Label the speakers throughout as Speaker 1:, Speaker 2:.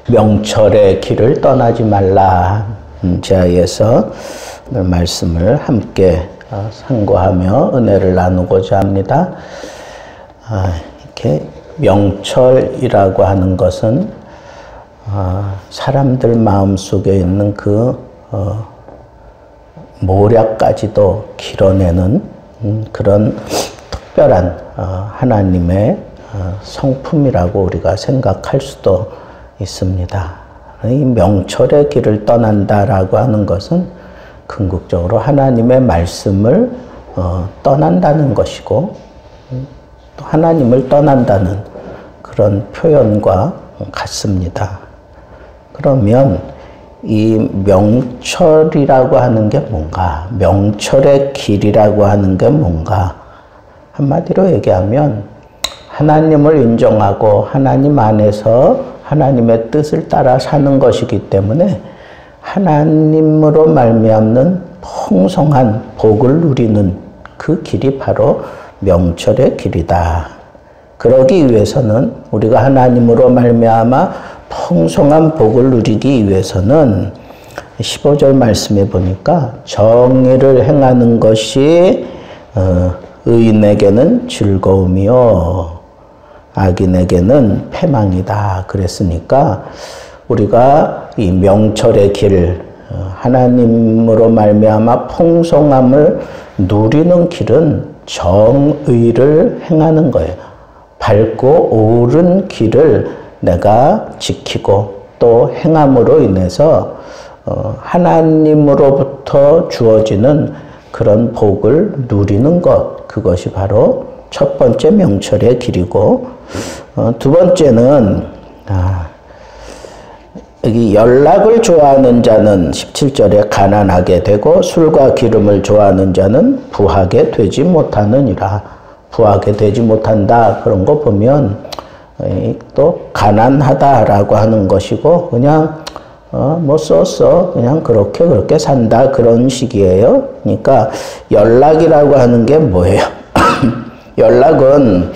Speaker 1: 명철의 길을 떠나지 말라 제하에서 오늘 말씀을 함께 상고하며 은혜를 나누고자 합니다. 이렇게 명철이라고 하는 것은 사람들 마음속에 있는 그 모략까지도 길어내는 그런 특별한 하나님의 성품이라고 우리가 생각할 수도 있습니다. 이 명철의 길을 떠난다라고 하는 것은 궁극적으로 하나님의 말씀을 떠난다는 것이고 또 하나님을 떠난다는 그런 표현과 같습니다. 그러면 이 명철이라고 하는 게 뭔가, 명철의 길이라고 하는 게 뭔가, 한마디로 얘기하면 하나님을 인정하고 하나님 안에서 하나님의 뜻을 따라 사는 것이기 때문에 하나님으로 말미암는 풍성한 복을 누리는 그 길이 바로 명철의 길이다. 그러기 위해서는 우리가 하나님으로 말미암아 풍성한 복을 누리기 위해서는 15절 말씀에 보니까 정의를 행하는 것이 의인에게는 즐거움이요 악인에게는 패망이다 그랬으니까 우리가 이 명철의 길, 하나님으로 말미암아 풍성함을 누리는 길은 정의를 행하는 거예요. 밝고 옳은 길을 내가 지키고 또 행함으로 인해서 하나님으로부터 주어지는 그런 복을 누리는 것, 그것이 바로 첫 번째 명철의 길이고, 두 번째는 여기 연락을 좋아하는 자는 17절에 가난하게 되고 술과 기름을 좋아하는 자는 부하게 되지 못하느니라. 부하게 되지 못한다 그런 거 보면 또 가난하다라고 하는 것이고 그냥 뭐 써서 그냥 그렇게 산다 그런 식이에요. 그러니까 연락이라고 하는 게 뭐예요? 연락은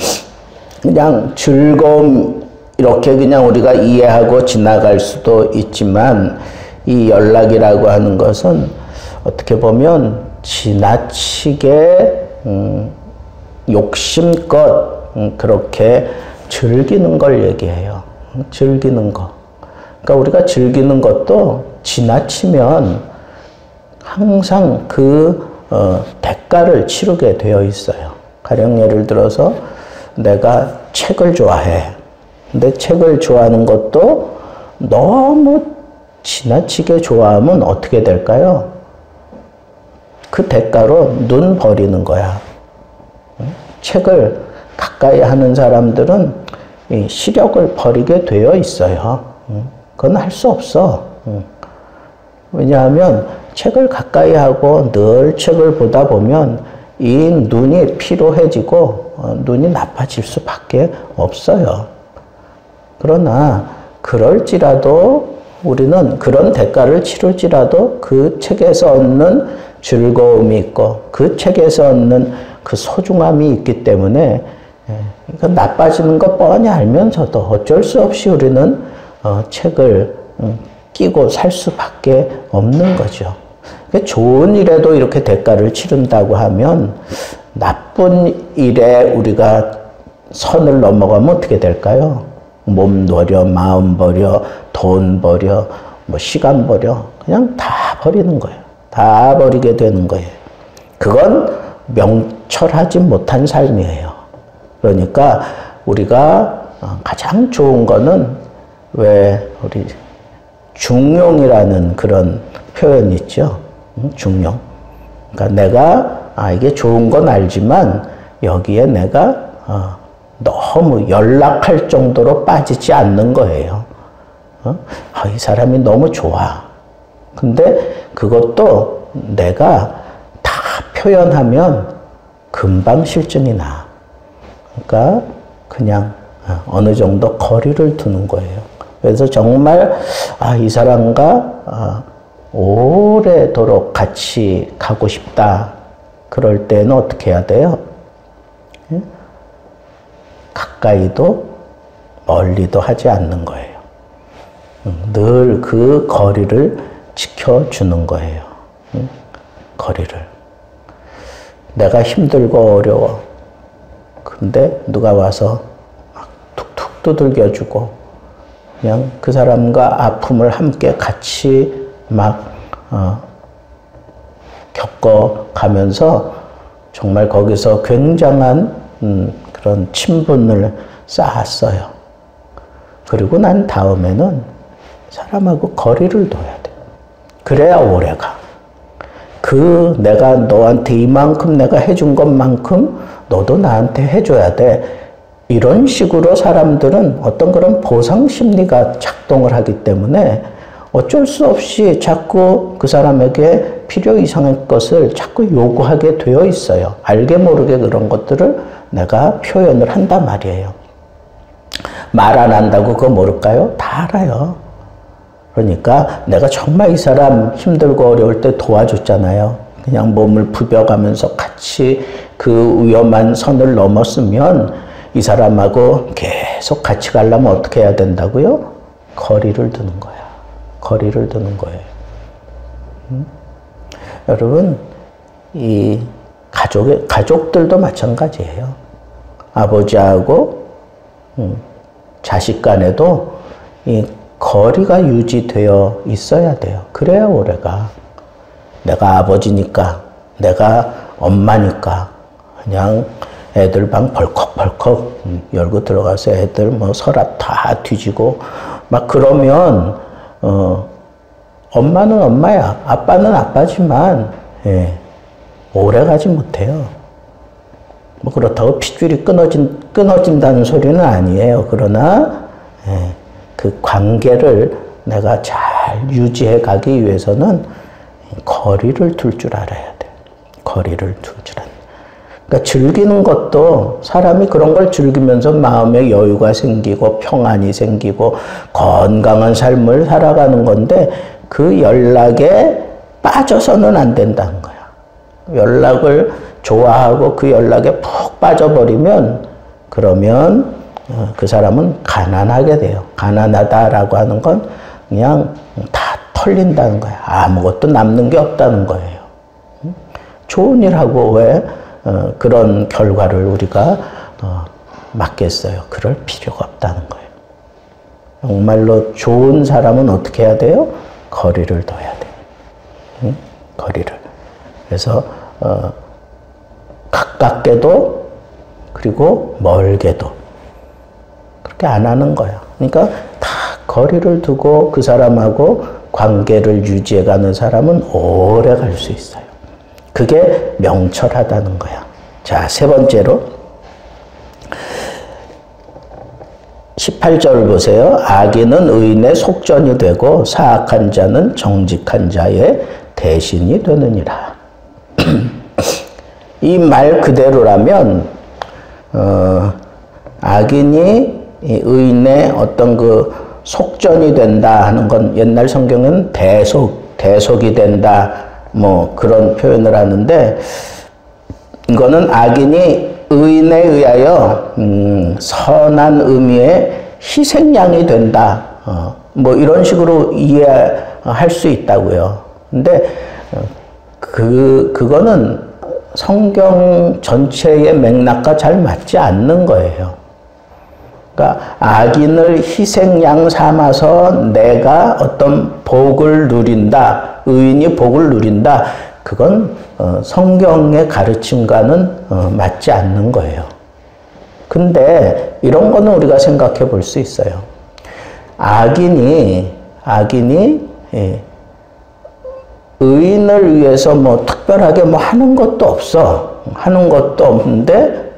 Speaker 1: 그냥 즐거움 이렇게 그냥 우리가 이해하고 지나갈 수도 있지만 이 연락이라고 하는 것은 어떻게 보면 지나치게 욕심껏 그렇게 즐기는 걸 얘기해요. 즐기는 거. 그러니까 우리가 즐기는 것도 지나치면 항상 그 대가를 치르게 되어 있어요. 가령 예를 들어서 내가 책을 좋아해. 근데 책을 좋아하는 것도 너무 지나치게 좋아하면 어떻게 될까요? 그 대가로 눈 버리는 거야. 책을 가까이 하는 사람들은 이 시력을 버리게 되어 있어요. 그건 할 수 없어. 왜냐하면 책을 가까이 하고 늘 책을 보다 보면 이 눈이 피로해지고 눈이 나빠질 수밖에 없어요. 그러나 그럴지라도 우리는 그런 대가를 치를지라도 그 책에서 얻는 즐거움이 있고 그 책에서 얻는 그 소중함이 있기 때문에 그러니까 나빠지는 거 뻔히 알면서도 어쩔 수 없이 우리는 책을 끼고 살 수밖에 없는 거죠. 그러니까 좋은 일에도 이렇게 대가를 치른다고 하면 나쁜 일에 우리가 선을 넘어가면 어떻게 될까요? 몸 버려, 마음 버려, 돈 버려, 뭐 시간 버려, 그냥 다 버리는 거예요. 다 버리게 되는 거예요. 그건 명철하지 못한 삶이에요. 그러니까 우리가 가장 좋은 거는 왜 우리 중용이라는 그런 표현이 있죠. 중용. 그러니까 내가 이게 좋은 건 알지만 여기에 내가 너무 연락할 정도로 빠지지 않는 거예요. 이 사람이 너무 좋아. 근데 그것도 내가 다 표현하면 금방 실증이 나. 그러니까 그냥 어느 정도 거리를 두는 거예요. 그래서 정말 이 사람과 오래도록 같이 가고 싶다. 그럴 때는 어떻게 해야 돼요? 가까이도 멀리도 하지 않는 거예요. 늘 그 거리를 지켜주는 거예요. 거리를. 내가 힘들고 어려워. 근데 누가 와서 막 툭툭 두들겨주고 그냥 그 사람과 아픔을 함께 같이 막 겪어가면서 정말 거기서 굉장한 그런 친분을 쌓았어요. 그리고 난 다음에는 사람하고 거리를 둬야 돼. 그래야 오래가. 내가 너한테 이만큼 내가 해준 것만큼 너도 나한테 해줘야 돼. 이런 식으로 사람들은 어떤 그런 보상 심리가 작동을 하기 때문에 어쩔 수 없이 자꾸 그 사람에게 필요 이상의 것을 자꾸 요구하게 되어 있어요. 알게 모르게 그런 것들을 내가 표현을 한단 말이에요. 말 안 한다고 그거 모를까요? 다 알아요. 그러니까 내가 정말 이 사람 힘들고 어려울 때 도와줬잖아요. 그냥 몸을 부벼가면서 같이 그 위험한 선을 넘었으면 이 사람하고 계속 같이 가려면 어떻게 해야 된다고요? 거리를 두는 거야. 거리를 두는 거예요. 여러분, 이 가족들도 마찬가지예요. 아버지하고 자식 간에도 이 거리가 유지되어 있어야 돼요. 그래야 오래가. 내가 아버지니까, 내가 엄마니까 그냥 애들 방 벌컥벌컥 열고 들어가서 애들 뭐 서랍 다 뒤지고 막 그러면 엄마는 엄마야, 아빠는 아빠지만 오래 가지 못해요. 뭐 그렇다고 핏줄이 끊어진다는 소리는 아니에요. 그러나 그 관계를 내가 잘 유지해 가기 위해서는 거리를 둘 줄 알아야 돼. 거리를 둘 줄 알아야 돼. 그러니까 즐기는 것도 사람이 그런 걸 즐기면서 마음에 여유가 생기고 평안이 생기고 건강한 삶을 살아가는 건데 그 연락에 빠져서는 안 된다는 거야. 연락을 좋아하고 그 연락에 푹 빠져버리면 그러면 그 사람은 가난하게 돼요. 가난하다라고 하는 건 그냥 다 털린다는 거야. 아무것도 남는 게 없다는 거예요. 좋은 일하고 왜 그런 결과를 우리가 맞겠어요? 그럴 필요가 없다는 거예요. 정말로 좋은 사람은 어떻게 해야 돼요? 거리를 둬야 돼요. 거리를. 그래서 가깝게도 그리고 멀게도 그렇게 안 하는 거야. 그러니까 다 거리를 두고 그 사람하고 관계를 유지해가는 사람은 오래 갈 수 있어요. 그게 명철하다는 거야. 자, 세 번째로 18절 보세요. 악인은 의인의 속전이 되고 사악한 자는 정직한 자의 대신이 되느니라. 이 말 그대로라면 악인이 의인의 어떤 그 속전이 된다 하는 건 옛날 성경은 대속이 된다 뭐 그런 표현을 하는데 이거는 악인이 의인에 의하여 선한 의미의 희생양이 된다 뭐 이런 식으로 이해할 수 있다고요. 근데 그거는 성경 전체의 맥락과 잘 맞지 않는 거예요. 그러니까 악인을 희생양 삼아서 내가 어떤 복을 누린다, 의인이 복을 누린다, 그건 성경의 가르침과는 맞지 않는 거예요. 근데 이런 거는 우리가 생각해 볼 수 있어요. 악인이 의인을 위해서 뭐 특별하게 뭐 하는 것도 없어. 하는 것도 없는데,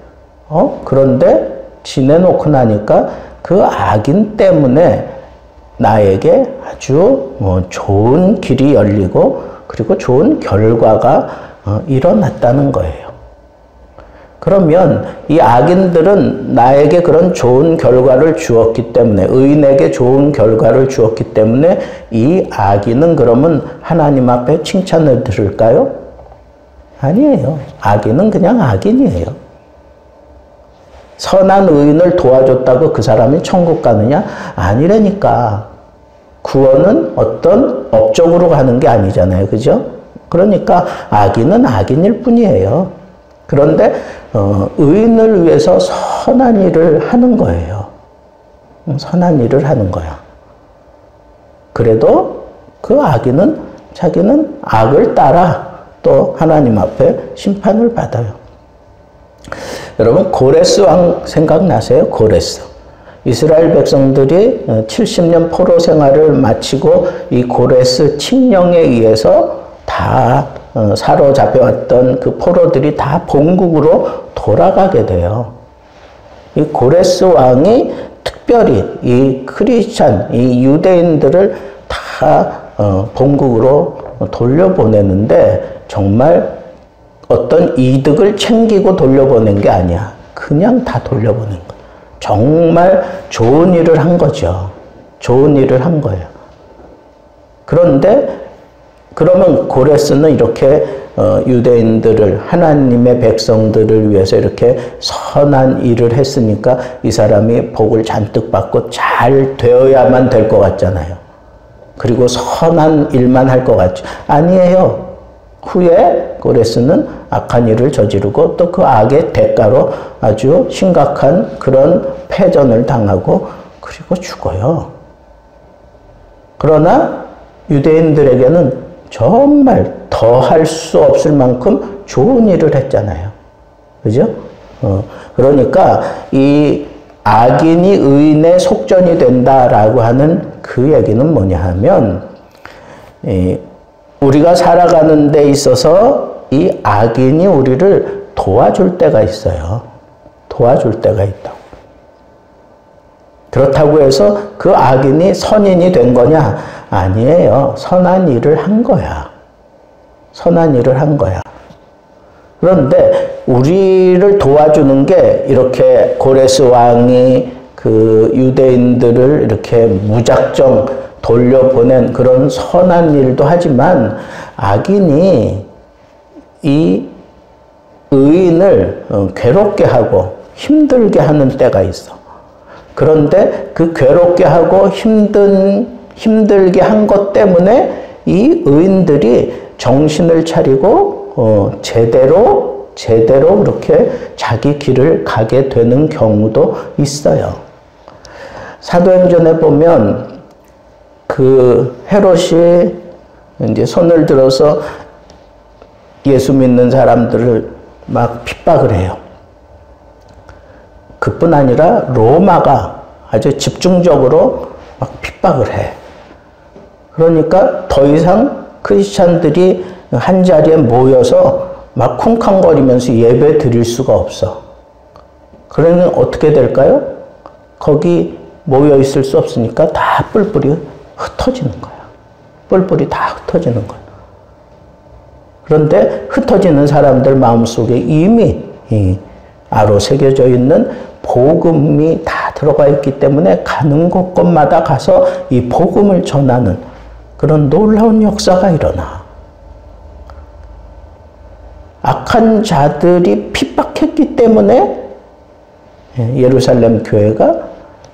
Speaker 1: 그런데 지내놓고 나니까 그 악인 때문에 나에게 아주 좋은 길이 열리고 그리고 좋은 결과가 일어났다는 거예요. 그러면 이 악인들은 나에게 그런 좋은 결과를 주었기 때문에 의인에게 좋은 결과를 주었기 때문에 이 악인은 그러면 하나님 앞에 칭찬을 들을까요? 아니에요. 악인은 그냥 악인이에요. 선한 의인을 도와줬다고 그 사람이 천국 가느냐? 아니라니까. 구원은 어떤 업적으로 가는 게 아니잖아요. 그죠? 그러니까 악인은 악인일 뿐이에요. 그런데 의인을 위해서 선한 일을 하는 거예요. 선한 일을 하는 거야. 그래도 그 악인은 자기는 악을 따라 또 하나님 앞에 심판을 받아요. 여러분 고레스 왕 생각나세요? 고레스. 이스라엘 백성들이 70년 포로 생활을 마치고 이 고레스 칙령에 의해서 다 사로잡혀왔던 그 포로들이 다 본국으로 돌아가게 돼요. 이 고레스 왕이 특별히 이 크리스찬, 이 유대인들을 다 본국으로 돌려보내는데 정말 어떤 이득을 챙기고 돌려보낸 게 아니야. 그냥 다 돌려보낸 거야. 정말 좋은 일을 한 거죠. 좋은 일을 한 거예요. 그런데 그러면 고레스는 이렇게 유대인들을 하나님의 백성들을 위해서 이렇게 선한 일을 했으니까 이 사람이 복을 잔뜩 받고 잘 되어야만 될 것 같잖아요. 그리고 선한 일만 할 것 같죠. 아니에요. 후에 고레스는 악한 일을 저지르고 또 그 악의 대가로 아주 심각한 그런 패전을 당하고 그리고 죽어요. 그러나 유대인들에게는 정말 더 할 수 없을 만큼 좋은 일을 했잖아요. 그죠? 그러니까 이 악인이 의인의 속전이 된다라고 하는 그 얘기는 뭐냐 하면 우리가 살아가는 데 있어서 이 악인이 우리를 도와줄 때가 있어요. 도와줄 때가 있다고. 그렇다고 해서 그 악인이 선인이 된 거냐? 아니에요. 선한 일을 한 거야. 선한 일을 한 거야. 그런데 우리를 도와주는 게 이렇게 고레스 왕이 그 유대인들을 이렇게 무작정 돌려보낸 그런 선한 일도 하지만 악인이 이 의인을 괴롭게 하고 힘들게 하는 때가 있어. 그런데 그 괴롭게 하고 힘들게 한 것 때문에 이 의인들이 정신을 차리고 제대로 그렇게 자기 길을 가게 되는 경우도 있어요. 사도행전에 보면 그 헤롯이 이제 손을 들어서 예수 믿는 사람들을 막 핍박을 해요. 그뿐 아니라 로마가 아주 집중적으로 막 핍박을 해. 그러니까 더 이상 크리스찬들이 한 자리에 모여서 막 쿵쾅거리면서 예배 드릴 수가 없어. 그러면 어떻게 될까요? 거기 모여 있을 수 없으니까 다 뿔뿔이 흩어지는 거야. 뿔뿔이 다 흩어지는 거야. 그런데 흩어지는 사람들 마음속에 이미 아로 새겨져 있는 복음이 다 들어가 있기 때문에 가는 곳곳마다 가서 이 복음을 전하는 그런 놀라운 역사가 일어나. 악한 자들이 핍박했기 때문에 예루살렘 교회가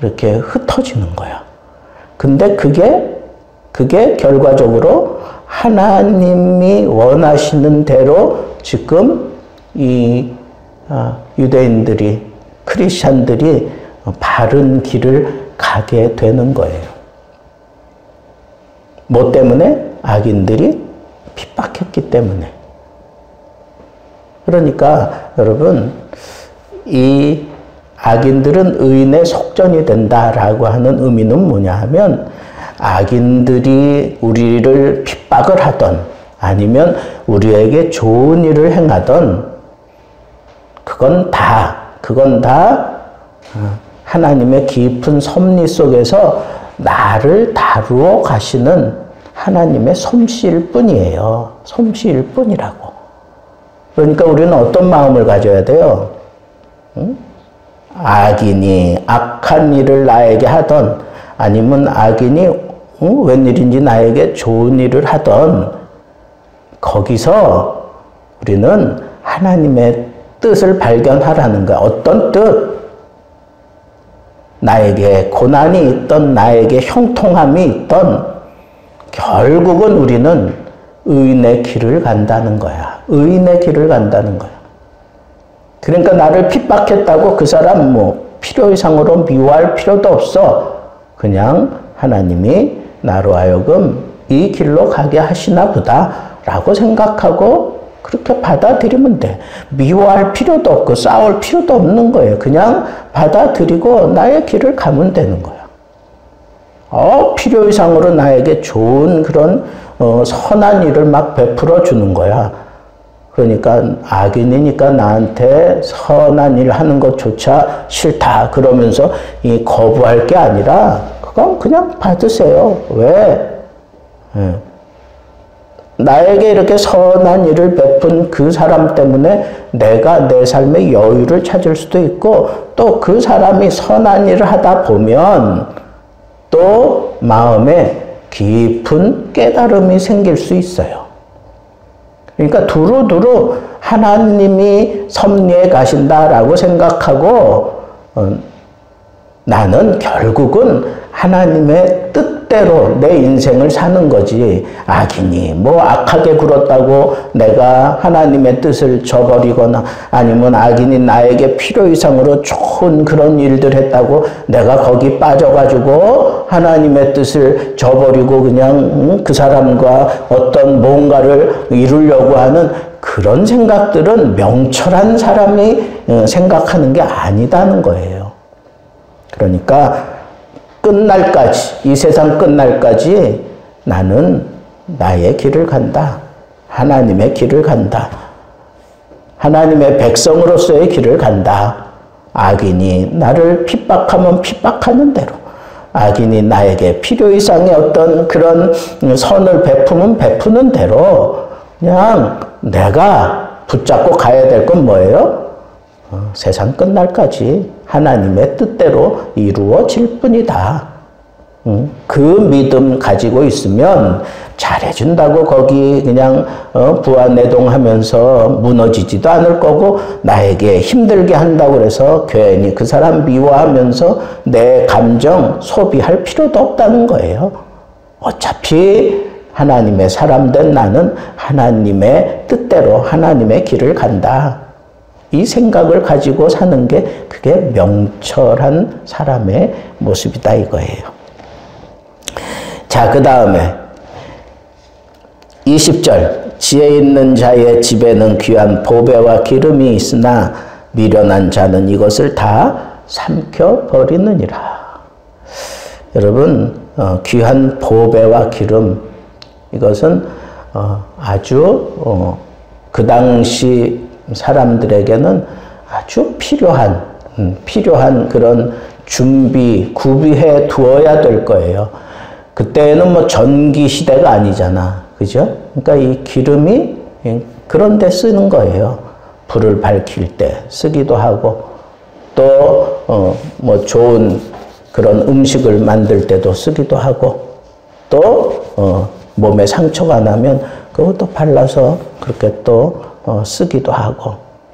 Speaker 1: 이렇게 흩어지는 거야. 근데 그게 결과적으로 하나님이 원하시는 대로 지금 이 유대인들이, 크리스찬들이 바른 길을 가게 되는 거예요. 뭐 때문에? 악인들이 핍박했기 때문에. 그러니까 여러분, 이 악인들은 의인의 속전이 된다라고 하는 의미는 뭐냐 하면 악인들이 우리를 핍박을 하던 아니면 우리에게 좋은 일을 행하던 그건 다 하나님의 깊은 섭리 속에서 나를 다루어 가시는 하나님의 솜씨일 뿐이에요. 솜씨일 뿐이라고. 그러니까 우리는 어떤 마음을 가져야 돼요? 응? 악인이 악한 일을 나에게 하던 아니면 악인이 웬일인지 나에게 좋은 일을 하던 거기서 우리는 하나님의 뜻을 발견하라는 거야. 어떤 뜻? 나에게 고난이 있던, 나에게 형통함이 있던, 결국은 우리는 의인의 길을 간다는 거야. 의인의 길을 간다는 거야. 그러니까 나를 핍박했다고 그 사람 뭐 필요 이상으로 미워할 필요도 없어. 그냥 하나님이 나로 하여금 이 길로 가게 하시나 보다 라고 생각하고 그렇게 받아들이면 돼. 미워할 필요도 없고 싸울 필요도 없는 거예요. 그냥 받아들이고 나의 길을 가면 되는 거야. 필요 이상으로 나에게 좋은 그런 선한 일을 막 베풀어 주는 거야. 그러니까 악인이니까 나한테 선한 일 하는 것조차 싫다 그러면서 이 거부할 게 아니라 그건 그냥 받으세요. 왜? 나에게 이렇게 선한 일을 베푼 그 사람 때문에 내가 내 삶의 여유를 찾을 수도 있고 또 그 사람이 선한 일을 하다 보면 또 마음에 깊은 깨달음이 생길 수 있어요. 그러니까 두루두루 하나님이 섭리해 가신다라고 생각하고 나는 결국은 하나님의 뜻대로 내 인생을 사는 거지. 악인이 뭐 악하게 굴었다고 내가 하나님의 뜻을 저버리거나 아니면 악인이 나에게 필요 이상으로 좋은 그런 일들 했다고 내가 거기 빠져가지고 하나님의 뜻을 저버리고 그냥 그 사람과 어떤 뭔가를 이루려고 하는 그런 생각들은 명철한 사람이 생각하는 게 아니다는 거예요. 그러니까 끝날까지, 이 세상 끝날까지 나는 나의 길을 간다. 하나님의 길을 간다. 하나님의 백성으로서의 길을 간다. 악인이 나를 핍박하면 핍박하는 대로, 악인이 나에게 필요 이상의 어떤 그런 선을 베푸면 베푸는 대로 그냥 내가 붙잡고 가야 될 건 뭐예요? 세상 끝날까지 하나님의 뜻대로 이루어질 뿐이다. 그 믿음 가지고 있으면 잘해준다고 거기 그냥 부안내동하면서 무너지지도 않을 거고 나에게 힘들게 한다고 해서 괜히 그 사람 미워하면서 내 감정 소비할 필요도 없다는 거예요. 어차피 하나님의 사람 된 나는 하나님의 뜻대로 하나님의 길을 간다. 이 생각을 가지고 사는 게 그게 명철한 사람의 모습이다 이거예요. 자, 그 다음에 20절 지혜 있는 자의 집에는 귀한 보배와 기름이 있으나 미련한 자는 이것을 다 삼켜버리느니라. 여러분 귀한 보배와 기름 이것은 아주 그 당시 사람들에게는 아주 필요한 그런 준비, 구비해 두어야 될 거예요. 그때는 뭐 전기 시대가 아니잖아. 그죠? 그러니까 이 기름이 그런 데 쓰는 거예요. 불을 밝힐 때 쓰기도 하고, 또, 뭐 좋은 그런 음식을 만들 때도 쓰기도 하고, 또, 몸에 상처가 나면 그것도 발라서 그렇게 또 쓰기도 하고.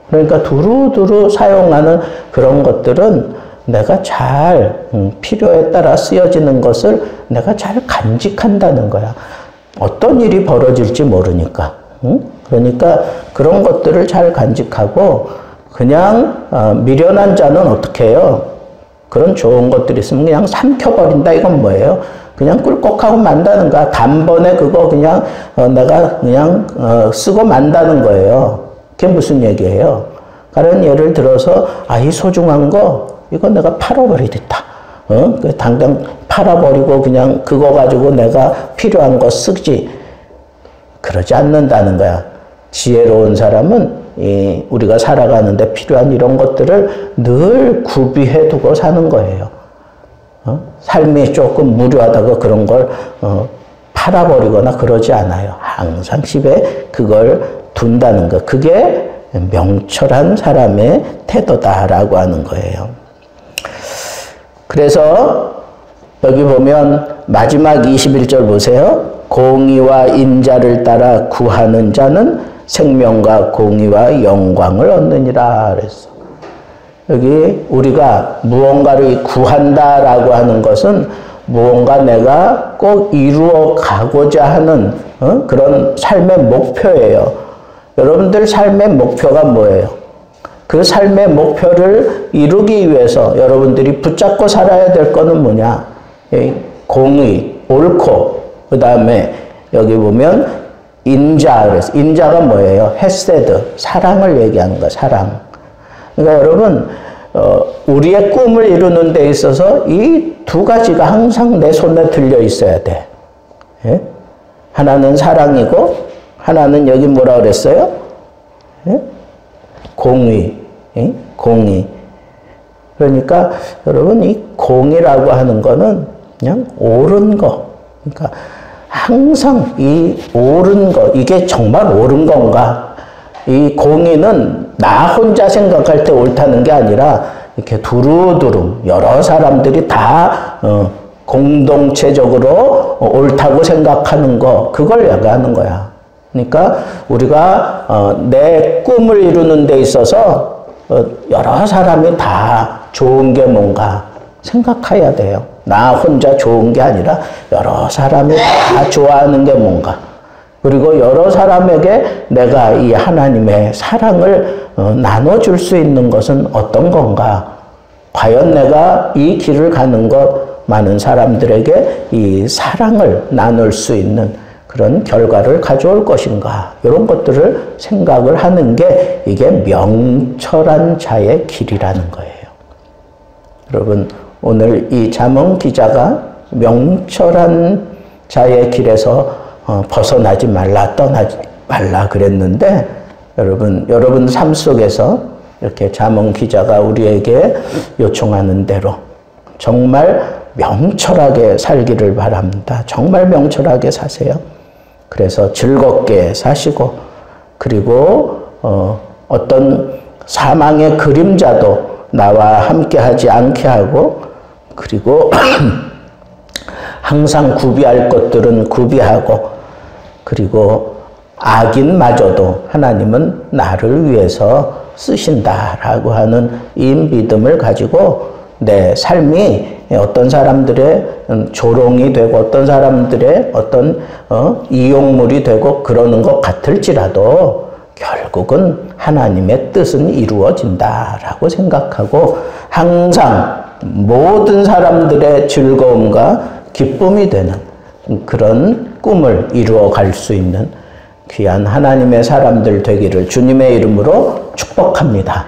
Speaker 1: 그러니까 두루두루 사용하는 그런 것들은 내가 잘 필요에 따라 쓰여지는 것을 내가 잘 간직한다는 거야. 어떤 일이 벌어질지 모르니까. 그러니까 그런 것들을 잘 간직하고 그냥 미련한 자는 어떻게 해요? 그런 좋은 것들이 있으면 그냥 삼켜버린다. 이건 뭐예요? 그냥 꿀꺽하고 만다는 거야. 단번에 그거 그냥 내가 그냥 쓰고 만다는 거예요. 그게 무슨 얘기예요? 다른 예를 들어서 이 소중한 거 이거 내가 팔아버리겠다. 당장 팔아버리고 그냥 그거 가지고 내가 필요한 거 쓰지. 그러지 않는다는 거야. 지혜로운 사람은 우리가 살아가는데 필요한 이런 것들을 늘 구비해 두고 사는 거예요. 삶이 조금 무료하다고 그런 걸 팔아버리거나 그러지 않아요. 항상 집에 그걸 둔다는 거. 그게 명철한 사람의 태도다라고 하는 거예요. 그래서 여기 보면 마지막 21절 보세요. 공의와 인자를 따라 구하는 자는 생명과 공의와 영광을 얻느니라 그랬어. 여기 우리가 무언가를 구한다라고 하는 것은 무언가 내가 꼭 이루어 가고자 하는 그런 삶의 목표예요. 여러분들 삶의 목표가 뭐예요? 그 삶의 목표를 이루기 위해서 여러분들이 붙잡고 살아야 될 거는 뭐냐? 공의, 옳고, 그 다음에 여기 보면 인자, 그래서 인자가 뭐예요? 헤세드, 사랑을 얘기하는 거야, 사랑. 그러니까 여러분, 우리의 꿈을 이루는 데 있어서 이 두 가지가 항상 내 손에 들려 있어야 돼. 예? 하나는 사랑이고, 하나는 여기 뭐라 그랬어요? 예? 공의. 예? 공의. 그러니까 여러분, 이 공의라고 하는 거는 그냥 옳은 거. 그러니까 항상 이 옳은 거, 이게 정말 옳은 건가? 이 공의는 나 혼자 생각할 때 옳다는 게 아니라 이렇게 두루두루 여러 사람들이 다 공동체적으로 옳다고 생각하는 거, 그걸 얘기하는 거야. 그러니까 우리가 내 꿈을 이루는 데 있어서 여러 사람이 다 좋은 게 뭔가 생각해야 돼요. 나 혼자 좋은 게 아니라 여러 사람이 다 좋아하는 게 뭔가. 그리고 여러 사람에게 내가 이 하나님의 사랑을 나눠줄 수 있는 것은 어떤 건가? 과연 내가 이 길을 가는 것 많은 사람들에게 이 사랑을 나눌 수 있는 그런 결과를 가져올 것인가? 이런 것들을 생각을 하는 게 이게 명철한 자의 길이라는 거예요. 여러분, 오늘 이 잠언 기자가 명철한 자의 길에서 벗어나지 말라, 떠나지 말라 그랬는데, 여러분 삶 속에서 이렇게 잠언 기자가 우리에게 요청하는 대로 정말 명철하게 살기를 바랍니다. 정말 명철하게 사세요. 그래서 즐겁게 사시고, 그리고 어떤 사망의 그림자도 나와 함께 하지 않게 하고, 그리고 항상 구비할 것들은 구비하고, 그리고 악인마저도 하나님은 나를 위해서 쓰신다라고 하는 이 믿음을 가지고 내 삶이 어떤 사람들의 조롱이 되고 어떤 사람들의 어떤 이용물이 되고 그러는 것 같을지라도 결국은 하나님의 뜻은 이루어진다라고 생각하고 항상 모든 사람들의 즐거움과 기쁨이 되는 그런 꿈을 이루어 갈 수 있는 귀한 하나님의 사람들 되기를 주님의 이름으로 축복합니다.